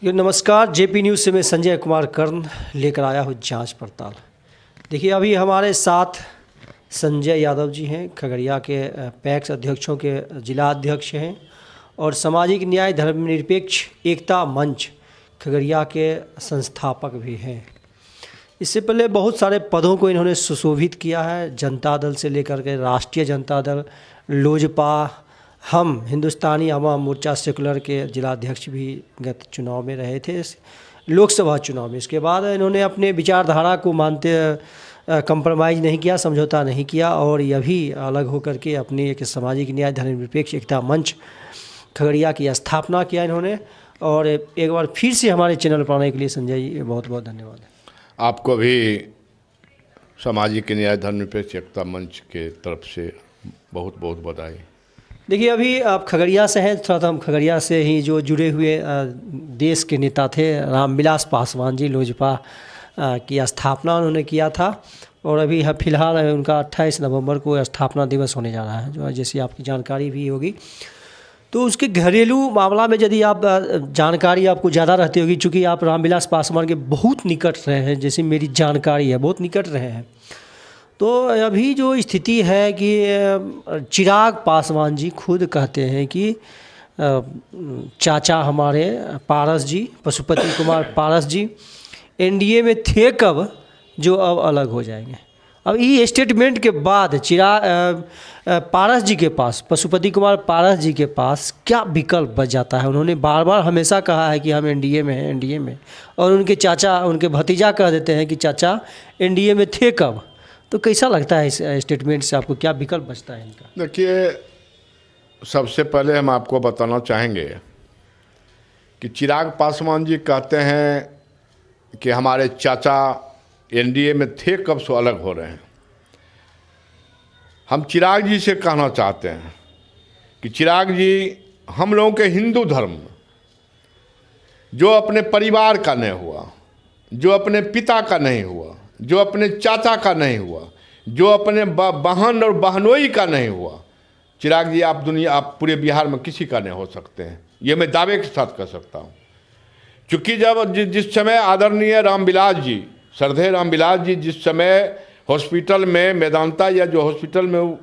ये नमस्कार, JP news से मैं संजय कुमार कर्ण लेकर आया हूँ जांच पड़ताल। देखिए, अभी हमारे साथ संजय यादव जी हैं, खगड़िया के पैक्स अध्यक्षों के जिला अध्यक्ष हैं और सामाजिक न्याय धर्मनिरपेक्ष एकता मंच खगड़िया के संस्थापक भी हैं। इससे पहले बहुत सारे पदों को इन्होंने सुशोभित किया है, जनता दल से लेकर के राष्ट्रीय जनता दल, लोजपा, हम हिंदुस्तानी आवाम मोर्चा सेकुलर के जिलाध्यक्ष भी गत चुनाव में रहे थे, लोकसभा चुनाव में। इसके बाद इन्होंने अपने विचारधारा को मानते कंप्रोमाइज़ नहीं किया, समझौता नहीं किया और यह भी अलग होकर के अपनी एक सामाजिक न्याय धर्मनिरपेक्ष एकता मंच खगड़िया की स्थापना किया इन्होंने। और एक बार फिर से हमारे चैनल पर आने के लिए संजय जी बहुत बहुत धन्यवाद। आपको भी सामाजिक न्याय धर्मनिरपेक्ष एकता मंच के तरफ से बहुत बहुत बधाई। देखिए, अभी आप खगड़िया से हैं, थोड़ा हम खगड़िया से ही जो जुड़े हुए देश के नेता थे रामविलास पासवान जी, लोजपा की स्थापना उन्होंने किया था और अभी फिलहाल उनका 28 नवंबर को स्थापना दिवस होने जा रहा है, जो जैसी आपकी जानकारी भी होगी। तो उसके घरेलू मामला में यदि आप जानकारी आपको ज़्यादा रहती होगी, चूँकि आप रामविलास पासवान के बहुत निकट रहे हैं, जैसे मेरी जानकारी है, बहुत निकट रहे हैं। तो अभी जो स्थिति है कि चिराग पासवान जी खुद कहते हैं कि चाचा हमारे पारस जी, पशुपति कुमार पारस जी एनडीए में थे कब, जो अब अलग हो जाएंगे। अब ये स्टेटमेंट के बाद पारस जी के पास, पशुपति कुमार पारस जी के पास क्या विकल्प बच जाता है। उन्होंने बार बार हमेशा कहा है कि हम एनडीए में हैं, एनडीए में, और उनके चाचा, उनके भतीजा कह देते हैं कि चाचा एनडीए में थे कब। तो कैसा लगता है इस स्टेटमेंट से, आपको क्या विकल्प बचता है इनका? देखिए, सबसे पहले हम आपको बताना चाहेंगे कि चिराग पासवान जी कहते हैं कि हमारे चाचा एनडीए में थे कब से अलग हो रहे हैं। हम चिराग जी से कहना चाहते हैं कि चिराग जी, हम लोगों के हिंदू धर्म जो अपने परिवार का नहीं हुआ, जो अपने पिता का नहीं हुआ, जो अपने चाचा का नहीं हुआ, जो अपने बहन और बहनोई का नहीं हुआ, चिराग जी आप पूरे बिहार में किसी का नहीं हो सकते हैं, ये मैं दावे के साथ कह सकता हूँ। क्योंकि जब जिस समय आदरणीय रामविलास जी, श्रद्धेय रामविलास जी जिस समय हॉस्पिटल में मेदांता या जो हॉस्पिटल में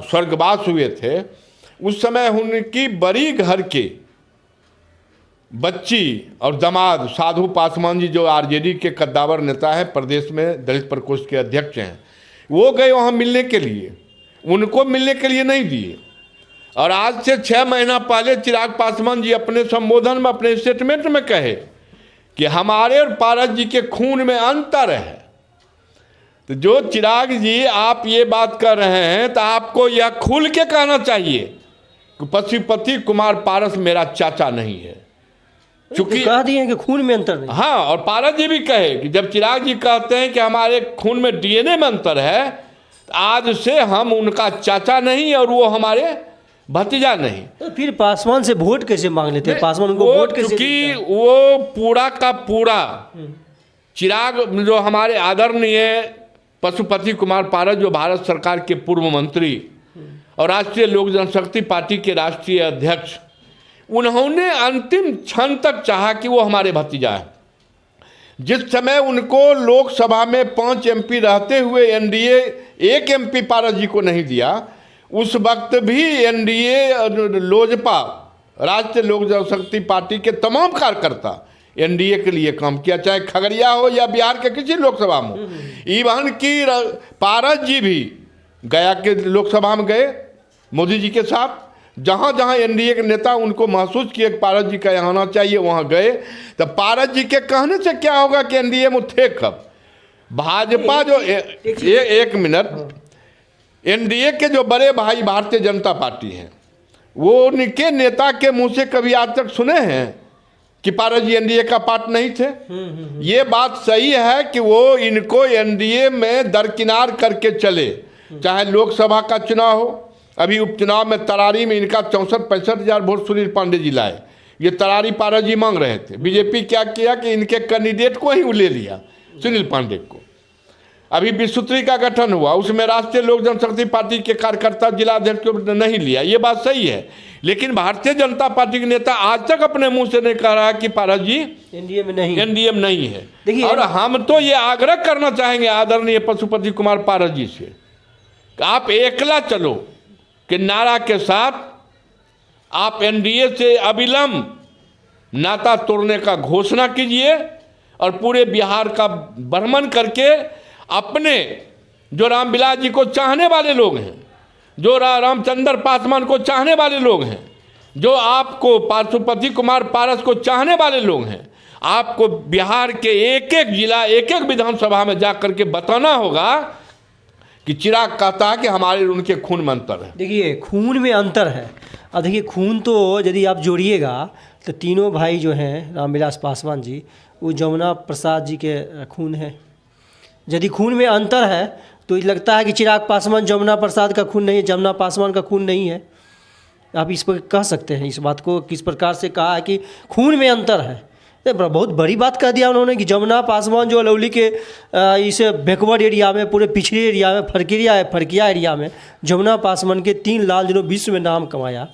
स्वर्गवास हुए थे, उस समय उनकी बड़ी घर के बच्ची और दामाद साधु पासवान जी, जो आरजेडी के कद्दावर नेता है, प्रदेश में दलित प्रकोष्ठ के अध्यक्ष हैं, वो गए वहाँ मिलने के लिए, उनको मिलने के लिए नहीं दिए। और आज से 6 महीना पहले चिराग पासवान जी अपने संबोधन में, अपने स्टेटमेंट में कहे कि हमारे और पारस जी के खून में अंतर है। तो जो चिराग जी आप ये बात कर रहे हैं, तो आपको यह खुल के कहना चाहिए कि पशुपति कुमार पारस मेरा चाचा नहीं है, चूंकि कह दिए कि खून में अंतर नहीं। हाँ, और पारस जी भी कहे कि जब चिराग जी कहते हैं कि हमारे खून में डीएनए में अंतर है, तो आज से हम उनका चाचा नहीं और वो हमारे भतीजा नहीं। तो फिर पासवान से वोट कैसे मांग लेते हैं? पासवान उनको वोट कैसे? क्योंकि वो पूरा का पूरा चिराग, जो हमारे आदरणीय पशुपति कुमार पारस, जो भारत सरकार के पूर्व मंत्री और राष्ट्रीय लोक जनशक्ति पार्टी के राष्ट्रीय अध्यक्ष, उन्होंने अंतिम क्षण तक चाहा कि वो हमारे भतीजा है। जिस समय उनको लोकसभा में 5 एमपी रहते हुए एनडीए 1 एमपी पारस जी को नहीं दिया, उस वक्त भी एनडीए, लोजपा, राष्ट्रीय लोक जनशक्ति पार्टी के तमाम कार्यकर्ता एनडीए के लिए काम किया, चाहे खगड़िया हो या बिहार के किसी लोकसभा में हो। इवन की पारस जी भी गया के लोकसभा में गए मोदी जी के साथ, जहाँ जहाँ एनडीए के नेता उनको महसूस किए कि पारस जी का यहाँ आना चाहिए, वहाँ गए। तो पारस जी के कहने से क्या होगा कि एनडीए में थे कब? भाजपा जो एक मिनट, एनडीए के जो बड़े भाई भारतीय जनता पार्टी हैं, वो उनके नेता के मुंह से कभी आज तक सुने हैं कि पारस जी एनडीए का पार्ट नहीं थे? ये बात सही है कि वो इनको एनडीए में दरकिनार करके चले, चाहे लोकसभा का चुनाव हो। अभी उपचुनाव में तरारी में इनका 64-65 हज़ार वोट सुनील पांडे जी लाए। ये तरारी पारस जी मांग रहे थे। बीजेपी क्या किया कि इनके कैंडिडेट को ही ले लिया, सुनील पांडे को। अभी विश्वत्री का गठन हुआ, उसमें राष्ट्रीय लोक जनशक्ति पार्टी के कार्यकर्ता जिलाध्यक्ष को नहीं लिया। ये बात सही है, लेकिन भारतीय जनता पार्टी के नेता आज तक अपने मुंह से नहीं कह रहा कि पारस जी एनडीए में नहीं, एनडीए में नहीं है। देखिए, और हम तो ये आग्रह करना चाहेंगे आदरणीय पशुपति कुमार पारस जी से कि आप एकला चलो के नारा के साथ आप एनडीए से अविलंब नाता तोड़ने का घोषणा कीजिए और पूरे बिहार का भ्रमण करके अपने जो रामविलास जी को चाहने वाले लोग हैं, जो रामचंद्र पासवान को चाहने वाले लोग हैं, जो आपको पशुपति कुमार पारस को चाहने वाले लोग हैं, आपको बिहार के एक एक जिला एक एक विधानसभा में जा करके बताना होगा कि चिराग कहता है कि हमारे उनके खून में अंतर है। देखिए खून में अंतर है। अब देखिए खून तो यदि आप जोड़िएगा तो तीनों भाई जो हैं रामविलास पासवान जी वो जमुना प्रसाद जी के खून है। यदि खून में अंतर है तो लगता है कि चिराग पासवान जमुना प्रसाद का खून नहीं है, जमुना पासवान का खून नहीं है। आप इस पर कह सकते हैं, इस बात को किस प्रकार से कहा है कि खून में अंतर है। तो बहुत बड़ी बात कह दिया उन्होंने कि जमुना पासवान जो अलौली के इस बैकवर्ड एरिया में, पूरे पिछड़े एरिया में, फरकिया एरिया में जमुना पासवान के 3 लाल जिन्होंने विश्व में नाम कमाया,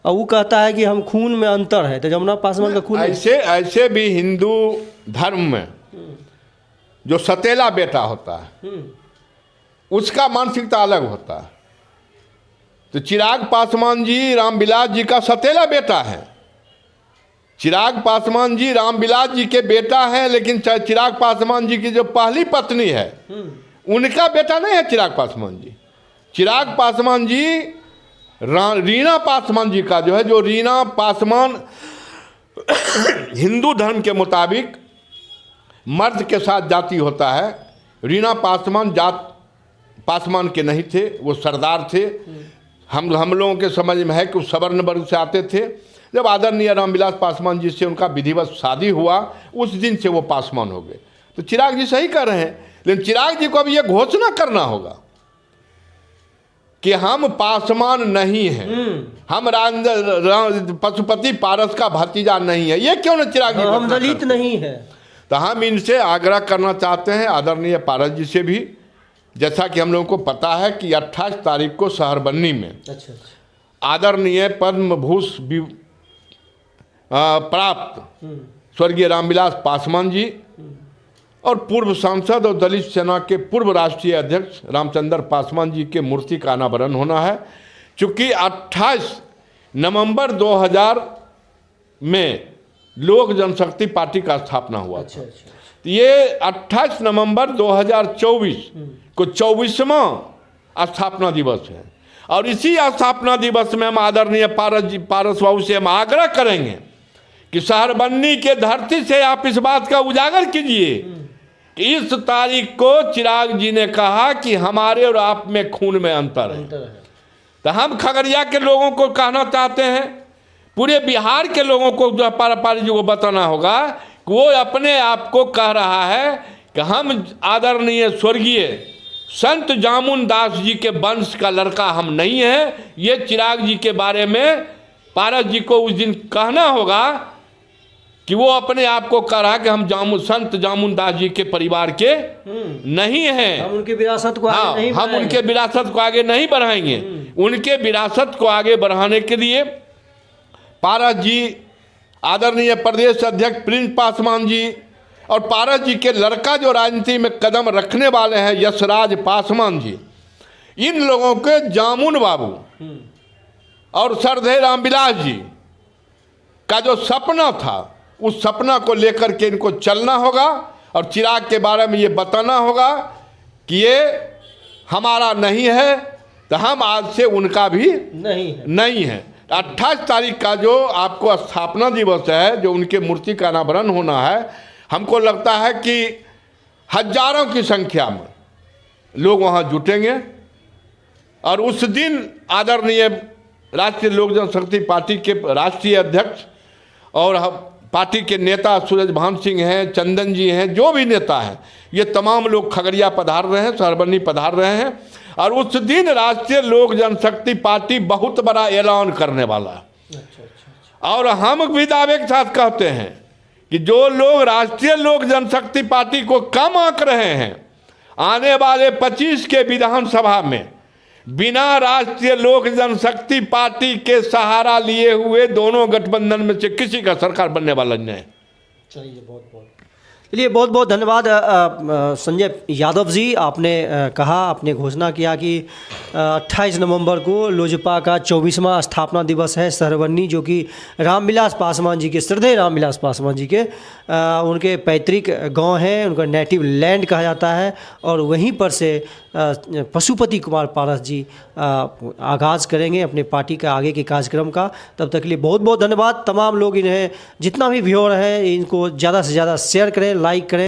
और वो कहता है कि हम खून में अंतर है, तो जमुना पासवान का खून ऐसे भी हिंदू धर्म में जो सतेला बेटा होता है उसका मानसिकता अलग होता है। तो चिराग पासवान जी रामविलास जी का सतेला बेटा है। चिराग पासवान जी रामविलास जी के बेटा हैं, लेकिन चिराग पासवान जी की जो पहली पत्नी है उनका बेटा नहीं है चिराग पासवान जी। चिराग पासवान जी रीना पासवान जी का जो है, जो रीना पासवान हिंदू धर्म के मुताबिक मर्द के साथ जाति होता है। रीना पासवान जात पासवान के नहीं थे, वो सरदार थे। हम लोगों के समझ में है कि वो सवर्ण वर्ग से आते थे। जब आदरणीय रामविलास पासवान जी से उनका विधिवत शादी हुआ उस दिन से वो पासवान हो गए। तो चिराग जी सही कर रहे हैं, लेकिन चिराग जी को अब ये घोषणा करना होगा कि हम पासवान नहीं हैं, हम पशुपति पारस का भतीजा नहीं है। ये क्यों ना चिराग जी हम दलित नहीं है। तो हम इनसे आग्रह करना चाहते हैं आदरणीय पारस जी से भी, जैसा कि हम लोगों को पता है कि 28 तारीख को शहरबन्नी में आदरणीय पद्म भूषण प्राप्त स्वर्गीय रामविलास पासवान जी और पूर्व सांसद और दलित सेना के पूर्व राष्ट्रीय अध्यक्ष रामचंद्र पासवान जी के मूर्ति का अनावरण होना है। चूँकि 28 नवंबर 2000 में लोक जनशक्ति पार्टी का स्थापना हुआ था। तो ये 28 नवंबर 2024 को 24वां स्थापना दिवस है, और इसी स्थापना दिवस में हम आदरणीय पारस बाबू से हम आग्रह करेंगे कि शहरबन्नी के धरती से आप इस बात का उजागर कीजिए कि इस तारीख को चिराग जी ने कहा कि हमारे और आप में खून में अंतर है। तो हम खगड़िया के लोगों को कहना चाहते हैं, पूरे बिहार के लोगों को जो पारस जी को बताना होगा कि वो अपने आप को कह रहा है कि हम आदरणीय स्वर्गीय संत जामुन दास जी के वंश का लड़का हम नहीं हैं। ये चिराग जी के बारे में पारस जी को उस दिन कहना होगा कि वो अपने आप को कह रहा कि हम संत जामुन दास जी के परिवार के नहीं हैं, हम उनके विरासत को आगे नहीं हम उनके विरासत को आगे नहीं बढ़ाएंगे। उनके विरासत को आगे बढ़ाने के लिए पारस जी, आदरणीय प्रदेश अध्यक्ष प्रिंस पासवान जी और पारस जी के लड़का जो राजनीति में कदम रखने वाले हैं यशराज पासवान जी, इन लोगों के जामुन बाबू और सरधे रामविलास जी का जो सपना था उस सपना को लेकर के इनको चलना होगा और चिराग के बारे में ये बताना होगा कि ये हमारा नहीं है, तो हम आज से उनका भी नहीं है। 28 तारीख का जो आपको स्थापना दिवस है, जो उनके मूर्ति का अनावरण होना है, हमको लगता है कि हजारों की संख्या में लोग वहाँ जुटेंगे और उस दिन आदरणीय राष्ट्रीय लोक जनशक्ति पार्टी के राष्ट्रीय अध्यक्ष और पार्टी के नेता सूरजभान सिंह हैं, चंदन जी हैं, जो भी नेता हैं, ये तमाम लोग खगड़िया पधार रहे हैं, शहरबन्नी पधार रहे हैं। और उस दिन राष्ट्रीय लोक जनशक्ति पार्टी बहुत बड़ा ऐलान करने वाला है। और हम भी दावे के साथ कहते हैं कि जो लोग राष्ट्रीय लोक जनशक्ति पार्टी को कम आंक रहे हैं, आने वाले 25 के विधानसभा में बिना राष्ट्रीय लोक जनशक्ति पार्टी के सहारा लिए हुए दोनों गठबंधन में से किसी का सरकार बनने वाला नहीं है। चलिए बहुत बहुत धन्यवाद संजय यादव जी। आपने कहा, आपने घोषणा किया कि 28 नवंबर को लोजपा का 24वां स्थापना दिवस है सरवन्नी, जो कि रामविलास पासवान जी के, श्रद्धेय रामविलास पासवान जी के उनके पैतृक गांव हैं, उनका नेटिव लैंड कहा जाता है। और वहीं पर से पशुपति कुमार पारस जी आगाज़ करेंगे अपने पार्टी का आगे के कार्यक्रम का। तब तक के लिए बहुत बहुत धन्यवाद। तमाम लोग इन्हें, जितना भी व्यूअर है, इनको ज़्यादा से ज़्यादा शेयर करें, लाइक करें।